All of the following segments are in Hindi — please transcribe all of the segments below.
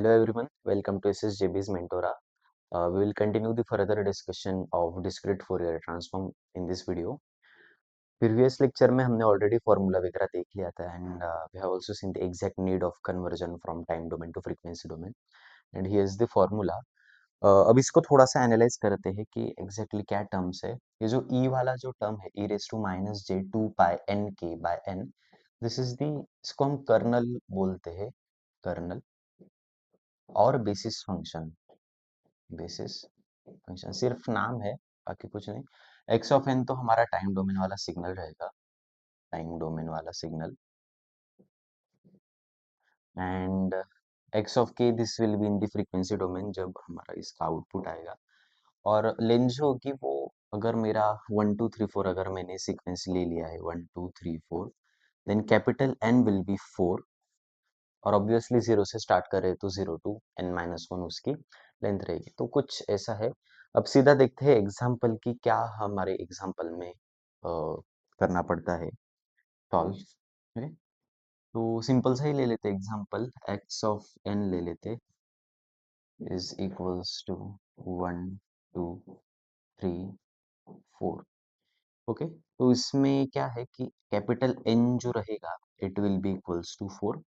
Hello everyone, welcome to SSJB's Mentora. We will continue the further discussion of discrete Fourier transform in this video. Previous lecture में हमने already formula वगैरह देख लिया था and we have also seen the exact need of conversion from time domain to frequency domain and here's the formula. अब इसको थोड़ा सा एनालाइज करते हैं कि एग्जैक्टली क्या टर्म्स है. ये जो e वाला जो टर्म है e raise to minus J two pi N के by n, this is the, इसको हम कर्नल बोलते हैं. कर्नल और बेसिस फंक्शन सिर्फ नाम है, बाकी कुछ नहीं. एक्स ऑफ एन तो हमारा टाइम डोमेन वाला सिग्नल रहेगा, टाइम डोमेन वाला सिग्नल. एंड एक्स ऑफ के this will be in the frequency domain जब हमारा इसका आउटपुट आएगा. और लेंथ जो होगी वो, अगर मेरा 1 2 3 4 अगर मैंने सीक्वेंस ले लिया है 1 2 3 4, then capital N will be 4. और ऑब्वियसली जीरो से स्टार्ट करें तो 0 to n-1 उसकी लेंथ रहेगी. तो कुछ ऐसा है. अब सीधा देखते हैं एग्जाम्पल की क्या हमारे एग्जाम्पल में करना पड़ता है सॉल्व. ठीक है, तो सिंपल सा ही ले लेते एग्जाम्पल. एक्स ऑफ एन ले लेते इज इक्वल्स टू 1 2 3 4. ओके, तो इसमें क्या है कि कैपिटल एन जो रहेगा it will be equals to 4.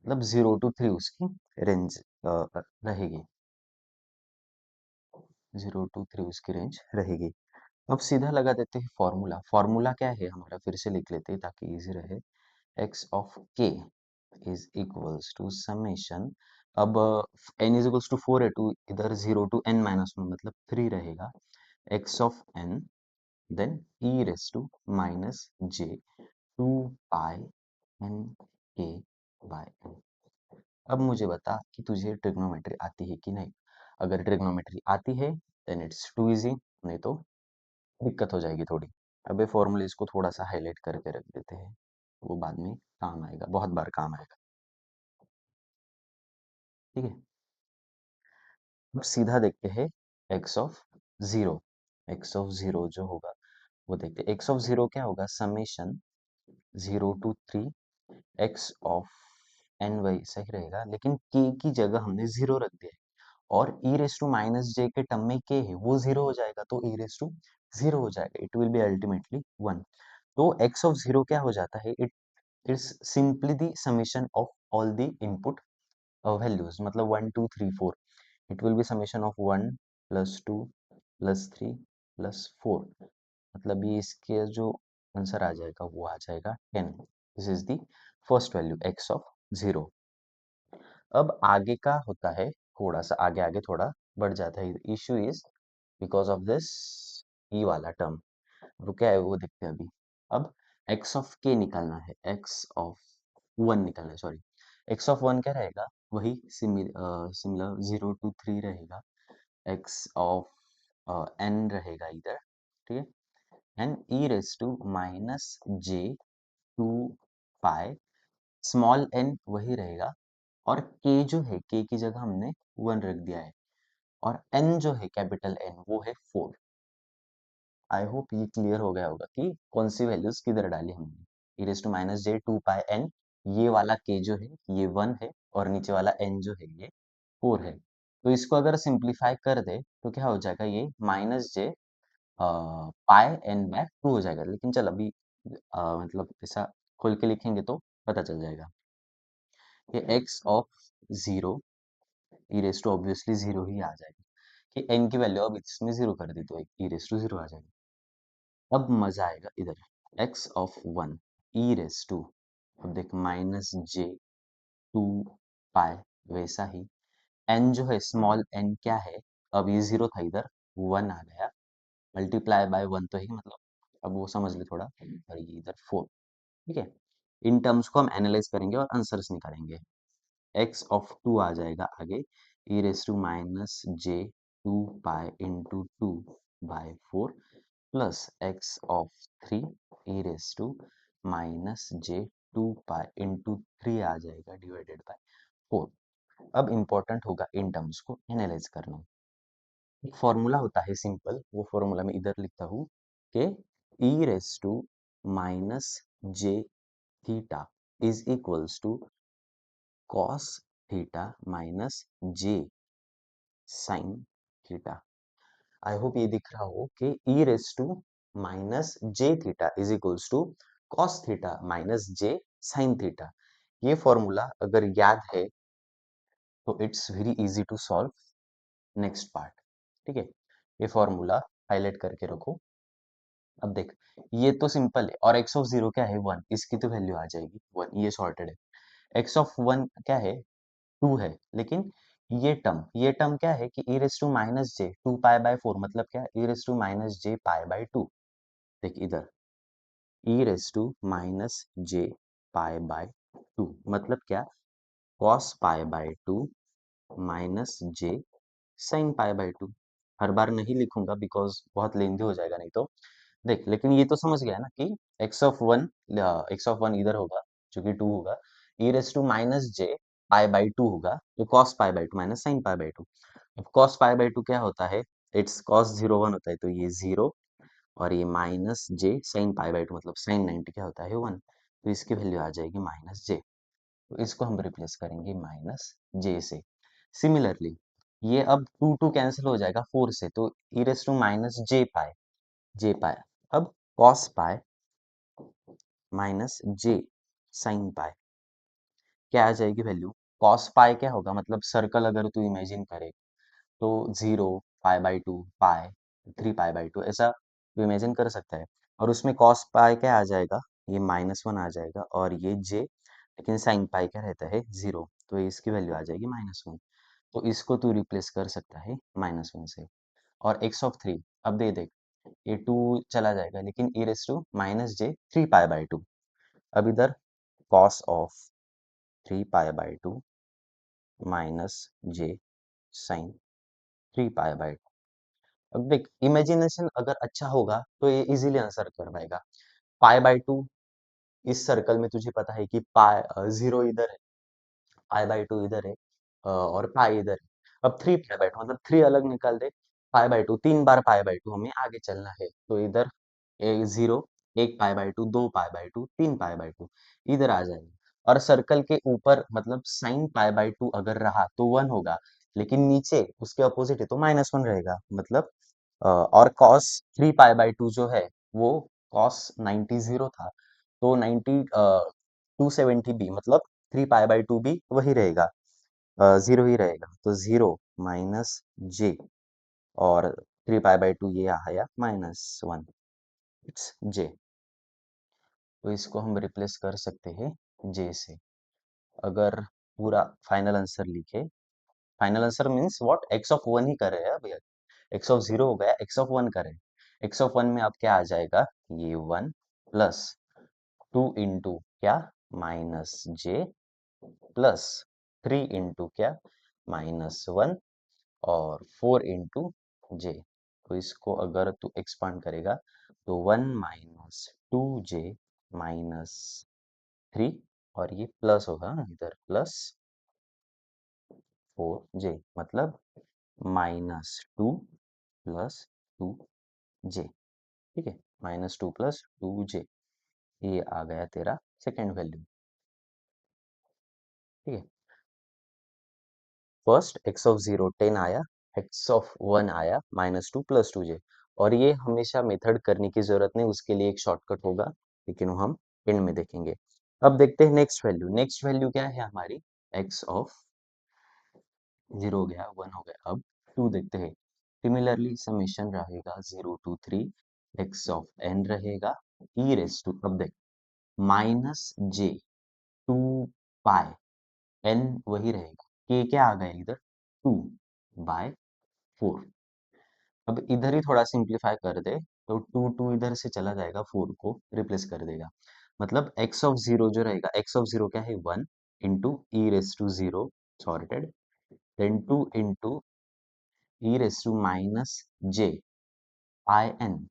मतलब 0 to 3 उसकी रेंज रहेगी. 0 to 3 उसकी रेंज रहेगी. अब सीधा लगा देते हैं फॉर्मूला. फॉर्मूला क्या है हमारा, फिर से लिख लेते हैं ताकि इजी रहे. एक्स ऑफ के इज इक्वल्स टू समेशन. अब n इज इक्वल्स टू 4 है, तो इधर 0 to n-1 मतलब 3 रहेगा. X of n then e raise to minus J 2 pi N के बाय एन. अब मुझे बता कि तुझे ट्रिग्नोमेट्री आती है कि नहीं. अगर ट्रिग्नोमेट्री आती है देन इट्स टू इजी, नहीं तो दिक्कत हो जाएगी थोड़ी. अब ये फॉर्मूले इसको थोड़ा सा हाईलाइट करके रख देते हैं, वो बाद में काम आएगा, बहुत बार काम आएगा. ठीक है, अब सीधा देखते हैं x of zero. X of zero जो होगा वो देखते हैं. एक्स ऑफ जीरो क्या होगा, summation 0 to 3 X of N. वही सही रहेगा, लेकिन के की जगह हमने जीरो रख दिया है. और e रेस टू माइनस जे के टर्म में के है वो जीरो हो जाएगा, तो e रेस टू जीरो हो जाएगा. It will be ultimately 1. तो x ऑफ जीरो क्या हो जाता है, it it's simply the summation of all the input values. मतलब 1 2 3 4, it will be summation of 1 + 2 + 3 + 4. मतलब ये इसके जो आंसर आ जाएगा वो आ जाएगा 10. This is the first value x of zero. अब आगे का होता है, थोड़ा सा आगे आगे थोड़ा बढ़ जाता है. Issue is because of this e वाला टर्म. वो क्या है वो देखते हैं अभी. अब x ऑफ k निकालना है, x ऑफ 1 निकालना है, सॉरी. x ऑफ 1 क्या रहेगा, वही सिमिलर 0 to 3 रहेगा. x ऑफ n रहेगा इधर. ठीक है, and e raise to minus J 2 pi small n वही रहेगा. और k जो है k की जगह हमने 1 रख दिया है. और n जो है कैपिटल N वो है 4. आई होप ये क्लियर हो गया होगा कि कौन सी वैल्यूज किधर डाली हमने. E raise to minus J 2 pi n, ये वाला के जो है ये 1 है, और नीचे वाला n जो है ये 4 है. तो इसको अगर सिंप्लीफाई कर दे तो क्या हो जाएगा, ये माइनस जे पाई एन बाय 2 हो जाएगा. लेकिन चल अभी मतलब ऐसा खोल के लिखेंगे तो पता चल जाएगा. ये x of zero e raise to obviously zero ही आ जाएगा, कि n की वैल्यू अब इसमें जीरो कर दी तो ई रेस टू जीरो आ जाएगा. अब मजा आएगा इधर. x of 1 E raise to, अब देख माइनस जे 2 पाई, वैसा ही n जो है स्मॉल n क्या है, अब ये जीरो था इधर 1 आ गया, मल्टीप्लाई बाय 1 तो ही मतलब, अब वो समझ ले थोड़ा. और ये इधर 4. ठीक है, इन टर्म्स को हम एनालाइज करेंगे और आंसर्स निकालेंगे. x ऑफ 2 आ जाएगा आगे, e raise to minus J 2 pi into 2/4 plus x of 3 e raise to minus J 2 pi into 3 आ जाएगा डिवाइडेड बाय 4. अब इंपॉर्टेंट होगा इन टर्म्स को एनालाइज करना. एक फॉर्मूला होता है सिंपल, वो फॉर्मूला मैं इधर लिखता हूँ कि e raise to minus j theta is equals to cos theta minus J sine theta. I hope ये दिख रहा हो कि e raise to minus j theta is equals to cos theta minus J sine theta. ये फॉर्मूला अगर याद है तो it's very easy to solve next part. ठीक है, ये फॉर्मूला हाईलाइट करके रखो। अब देख, ये तो सिंपल है और एक्स ऑफ जीरो क्या है, वन, इसकी तो वैल्यू आ जाएगी वन, ये सॉर्टेड है। एक्स ऑफ वन क्या है, टू है, लेकिन ये टर्म क्या है कि e raise to minus J two pi by four, मतलब क्या, e raise to minus j pi by two. देख इधर, e raise to minus j pi by two मतलब क्या, cos pi by two minus J sine pi by two. हर बार नहीं लिखूंगा बिकॉज बहुत लेंदी हो जाएगा नहीं तो। देख, लेकिन ये तो समझ गया ना कि एक्स ऑफ वन इधर होगा जो कि टू होगा, e raise to minus j pi by two होगा तो cos pi by two minus sine pi by two. अब कॉस पाई बाई टू क्या होता है, इट्स कॉस जीरो वन होता है तो ये जीरो, और ये minus J sine pi by to मतलब साइन 90 क्या होता है वन, तो इसकी वैल्यू आ जाएगी माइनस जे। तो इसको हम रिप्लेस करेंगे माइनस जे से। सिमिलरली ये अब टू टू कैंसिल हो जाएगा फोर से, तो ई रेस टू माइनस जे पाए। अब कॉस पाए माइनस जे साइन पाए क्या आ जाएगी वैल्यू, कॉस पाए क्या होगा, मतलब सर्कल अगर तू इमेजिन करे तो zero, pi by to, pi, three pi by to, ऐसा तू इमेजिन कर सकता है। और उसमें कॉस पाई क्या आ जाएगा, ये माइनस वन आ जाएगा, और ये जे, लेकिन साइन पाई क्या रहता है जीरो, तो इसकी वैल्यू आ जाएगी माइनस वन। तो इसको तू रिप्लेस कर सकता है माइनस वन से। और एक्स ऑफ थ्री, अब दे देख, ये टू चला जाएगा, लेकिन e raise to minus J three pi by two. अब इधर cos of three pi by two minus J sine three pi by two. अब देख, इमेजिनेशन अगर अच्छा होगा तो ये इजीली आंसर कर पाएगा। पाई बाई टू, इस सर्कल में तुझे पता है कि पाई जीरो इधर है, पाई बाई टू इधर है, और पाई इधर है। अब थ्री पाई बाई टू मतलब थ्री अलग निकाल दे, पाई बाई टू तीन बार, पाई बाई टू हमें आगे चलना है तो इधर एक जीरो, एक पाई बाई टू, दो पाई बाई टू, तीन पाई बाई टू, इधर आ जाएगा। और सर्कल के ऊपर मतलब साइन पाई बाई टू अगर रहा तो वन होगा, लेकिन नीचे उसके अपोजिट है तो माइनस वन रहेगा, मतलब और cos three pi by to जो है वो कॉस 90 जीरो था, तो 90 270 भी, मतलब थ्री पाई बाई टू भी वही रहेगा, जीरो ही रहेगा, तो जीरो माइनस जे, और थ्री पाई बाई टू ये आया माइनस वन, इट्स जे। तो इसको हम रिप्लेस कर सकते हैं जे से। अगर पूरा फाइनल आंसर लिखे, final answer means what, x of one ही कर रहे हैं भैया, एक्स ऑफ जीरो हो गया, एक्स ऑफ वन करें। एक्स ऑफ वन में अब क्या आ जाएगा, ये वन प्लस टू इंटू क्या, minus j, plus three into क्या, माइनस वन, और फोर इंटू जे। तो इसको अगर तू एक्सपांड करेगा तो one minus two j minus three, और ये प्लस होगा इधर, प्लस फोर जे, मतलब माइनस टू प्लस टू जे। ठीक है, माइनस टू प्लस टू जे, ये आ गया तेरा सेकेंड वैल्यू। ठीक है, first x of zero ten आया, एक्स ऑफ वन आया माइनस टू प्लस टू जे। और ये हमेशा मेथड करने की जरूरत नहीं, उसके लिए एक शॉर्टकट होगा, लेकिन वो हम एंड में देखेंगे। अब देखते हैं नेक्स्ट वैल्यू, नेक्स्ट वैल्यू क्या है हमारी, एक्स ऑफ जीरो हो गया, वन हो गया, अब टू देखते हैं। सिमिलरली समेशन रहेगा zero to three, X of N रहेगा, ई रेस टू, अब देख, माइनस जे टू पाई, एन वही रहेगा, के क्या आ गया इधर, टू बाय फोर। अब इधर ही थोड़ा सिंप्लीफाई कर दे तो टू टू इधर से चला जाएगा, फोर को रिप्लेस कर देगा, मतलब एक्स ऑफ जीरो जो रहेगा, एक्स ऑफ जीरो क्या है, one into E raise to zero sorted, then two into E raise to minus J I N,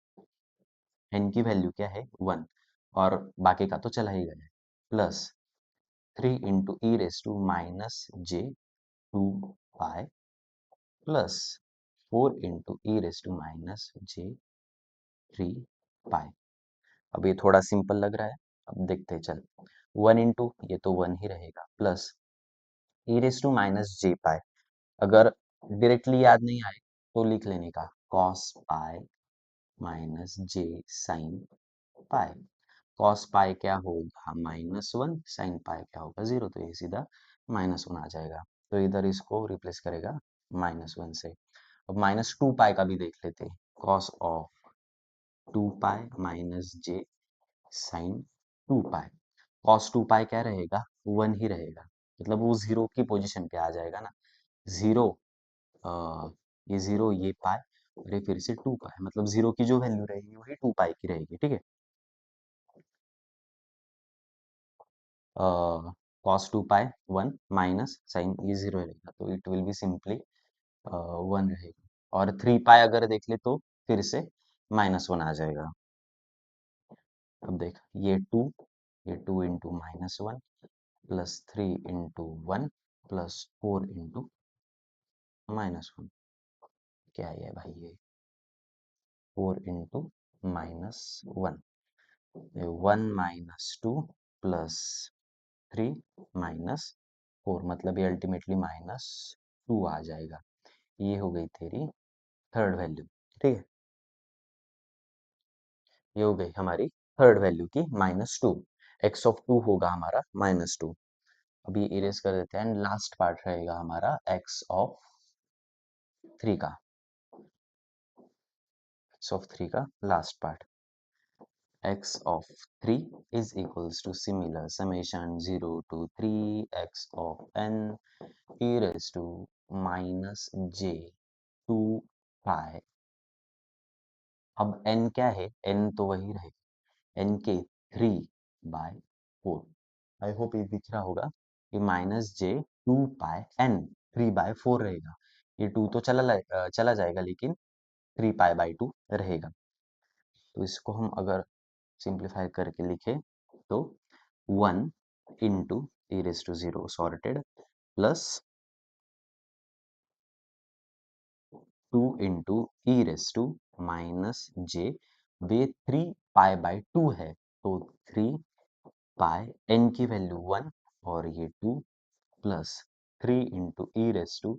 N की वैल्यू क्या है वन, और बाकी का तो चला ही गया, plus three into E raise to minus J two pi, plus four into E raise to minus J three pi. अब ये थोड़ा सिंपल लग रहा है, अब देखते हैं चल, वन इंटू ये तो वन ही रहेगा, plus e raise to minus j pi, अगर डायरेक्टली याद नहीं आए तो लिख लेने का कॉस पाई माइनस जे साइन पाई। कॉस पाई क्या होगा -1, साइन पाई क्या होगा 0, तो ये सीधा -1 आ जाएगा। तो इधर इसको रिप्लेस करेगा -1 से। अब -2 पाई का भी देख लेते हैं, cos of 2 pi minus J sine 2 pi. Cos 2 pi क्या रहेगा, 1 ही रहेगा, मतलब वो 0 की पोजीशन पे आ जाएगा ना। 0, ये 0 ये पाई और ये फिर से 2 पाई, मतलब 0 की जो वैल्यू रहेगी वही 2 पाई की रहेगी, ठीक है। कॉस 2 पाई 1 माइनस साइन ये 0 रहेगा, तो इट विल बी सिंपली 1 रहेगा। और 3 पाई अगर देख ले तो फिर से -1 आ जाएगा। अब देख ये 2 into -1 plus 3 into 1 plus 4 into -1, क्या है भाई ये 4 इंटू -1, 1 - 2 प्लस 3 -4, मतलब ये अल्टीमेटली -2 आ जाएगा। ये हो गई तेरी थर्ड वैल्यू, ठीक है। ये हो गई हमारी थर्ड वैल्यू की -2, x(2) होगा हमारा -2। अभी इरेज कर देते हैं, लास्ट पार्ट रहेगा हमारा x(3) का, x(3) का last part. x(3) is equals to similar summation 0 to 3 x of n e raised to minus j 2 pi। अब n क्या है, n तो वही रहेगा, n के 3/4। आई होप ये दिख रहा होगा, ये -j 2 पाई n 3/4 रहेगा। ये 2 तो चला जाएगा, लेकिन 3 पाई/2 रहेगा। तो इसको हम अगर सिंप्लीफाई करके लिखे तो 1 into E raise to 0 sorted plus 2 into E raise to minus j, वे 3 पाई/2 है, तो 3 पाई n की वैल्यू 1 और ये 2 plus 3 into E raise to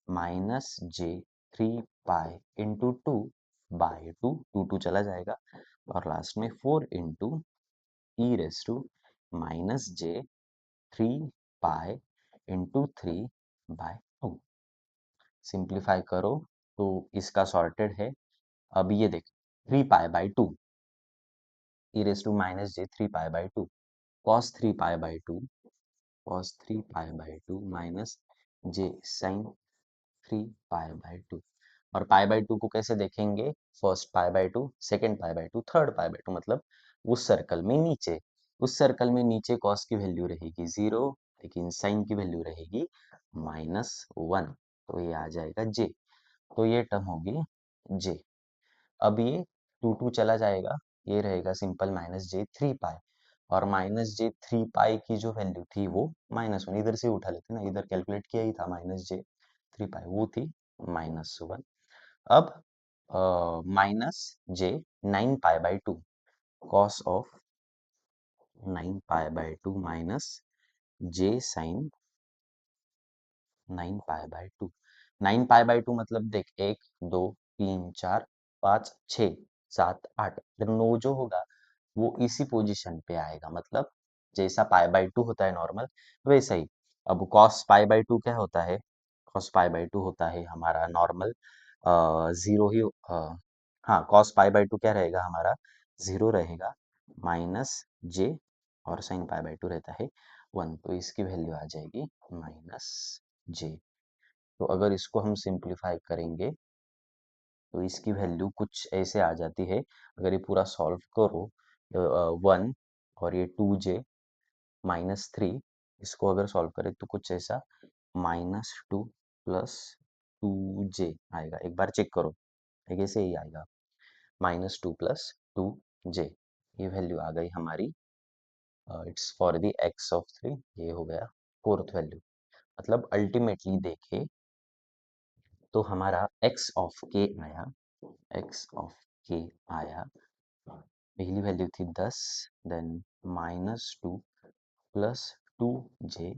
minus j 3 pi into 2/2, 2 चला जाएगा, और लास्ट में 4 into E raise to minus j 3 pi into 3/2। Simplify करो तो इसका सॉर्टेड है। अब ये देख 3 पाई/2 e raise to minus j 3 पाई/2, कॉस 3 पाई/2, कॉस 3 पाई/2 माइनस जे साइन 3 पाई/2। और पाई/2 को कैसे देखेंगे, फर्स्ट पाई/2, सेकेंड पाई/2, थर्ड पाई/2, मतलब उस सर्कल में नीचे, उस सर्कल में नीचे कॉस की वैल्यू रहेगी 0, लेकिन साइन की वैल्यू रहेगी -1, तो ये आ जाएगा जे। तो ये टर्म होगी जे। अब ये 2 चला जाएगा, ये रहेगा सिंपल -j 3 पाई, और -j 3 पाई की जो वैल्यू थी वो -1, इधर से उठा लेते ना, इधर कैलकुलेट किया ही था -j 3 पाई, वो थी -1। अब -j 9 पाई/2, कॉस ऑफ 9 पाई/2 माइनस जे साइन 9 पाई/2। 9 पाई/2 मतलब देख 1 2 3 4 5 6 7 8, 9 जो होगा वो इसी पोजीशन पे आएगा, मतलब जैसा पाई/2 होता है नॉर्मल, वैसा ही। अब कॉस पाई/2 क्या होता है, कॉस पाई/2 होता है हमारा नॉर्मल 0 ही, हाँ कॉस पाई/2 क्या रहेगा हमारा 0 रहेगा, माइनस जे, और साइन पाई/2 रहता है 1, तो इसकी वैल्यू आ जाएगी -j। तो अगर इसको हम सिंप्लीफाई करेंगे तो इसकी वैल्यू कुछ ऐसे आ जाती है, अगर ये पूरा सॉल्व करो 1 और ये 2j -3, इसको अगर सॉल्व करें तो कुछ ऐसा -2 प्लस 2j आएगा, एक बार चेक करो, एक ऐसे ही आएगा -2 प्लस 2j। ये वैल्यू आ गई हमारी, इट्स फॉर द x(3), ये हो गया फोर्थ वैल्यू। मतलब अल्टीमेटली देखे तो हमारा x(k) आया, x(k) आया, पहली वैल्यू थी 10, then -2 plus 2j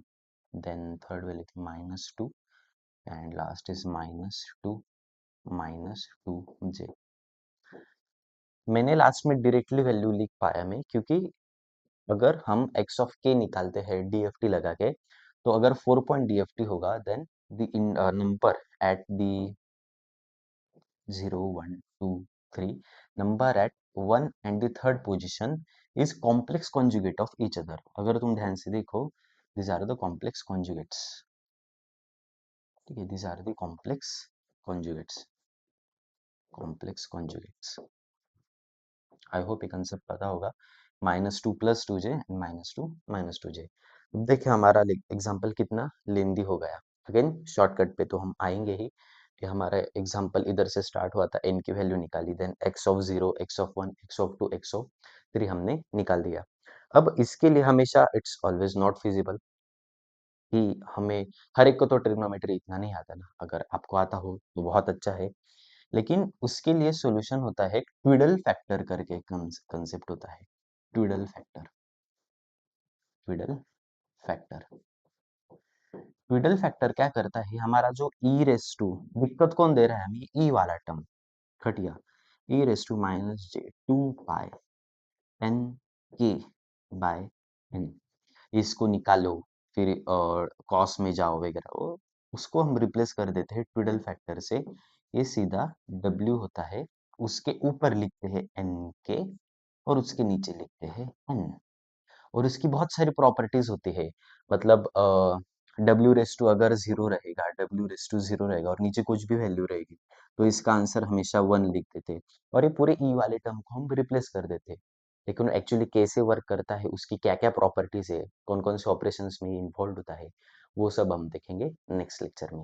then third value थी -2 एंड लास्ट इज -2 j। मैंने लास्ट में डायरेक्टली वैल्यू लिख पाया मैं, क्योंकि अगर हम x ऑफ k निकालते हैं DFT लगा के, तो अगर 4 पॉइंट DFT होगा then the number at the 0 1 2 3 number at 1 and the third position is complex conjugate of each other। अगर तुम ध्यान से देखो, these are the complex conjugates। ठीक है, these are the complex conjugates। I hope ये कंसेप्ट पता होगा। -2 + 2j एंड -2 अब देखिए हमारा एग्जाम्पल कितना लेंदी हो गया। अगेन शॉर्टकट पे तो हम आएंगे ही, कि हमारा एग्जाम्पल इधर से स्टार्ट हुआ था, n की वैल्यू निकाली, then x of 0 x of 1 x of 2 x of 3 हमने निकाल दिया। अब इसके लिए हमेशा इट्स ऑलवेज नॉट फिजिबल कि हमें हर एक को तो ट्रिग्नोमेट्री इतना नहीं आता ना, अगर आपको आता हो तो बहुत अच्छा है, लेकिन उसके लिए सॉल्यूशन होता है ट्विडल फैक्टर करके कंसेप्ट होता है। ट्विडल फैक्टर, ट्विडल फैक्टर, ट्विडल फैक्टर क्या करता है, हमारा जो ई रेस टू, दिक्कत कौन दे रहा है हमें, ई वाला टर्म घटिया, e raise to -j 2 pi N के बाय एन, इसको निकालो, फिर कॉस में जाओ वगैरह, वो उसको हम रिप्लेस कर देते हैं ट्विडल फैक्टर से। ये सीधा W होता है, उसके ऊपर लिखते हैं एन के और उसके नीचे लिखते हैं एन। और इसकी बहुत सारी प्रॉपर्टीज होती है, मतलब डब्ल्यू रेस टू अगर जीरो रहेगा, डब्ल्यू रेस टू जीरो रहेगा और नीचे कुछ भी वैल्यू रहेगी, तो इसका आंसर हमेशा 1 लिख देते, और ये पूरे ई वाले टर्म को हम रिप्लेस कर देते। लेकिन एक्चुअली कैसे वर्क करता है, उसकी क्या क्या प्रॉपर्टीज है, कौन कौन से ऑपरेशंस में इन्वॉल्व होता है, वो सब हम देखेंगे नेक्स्ट लेक्चर में।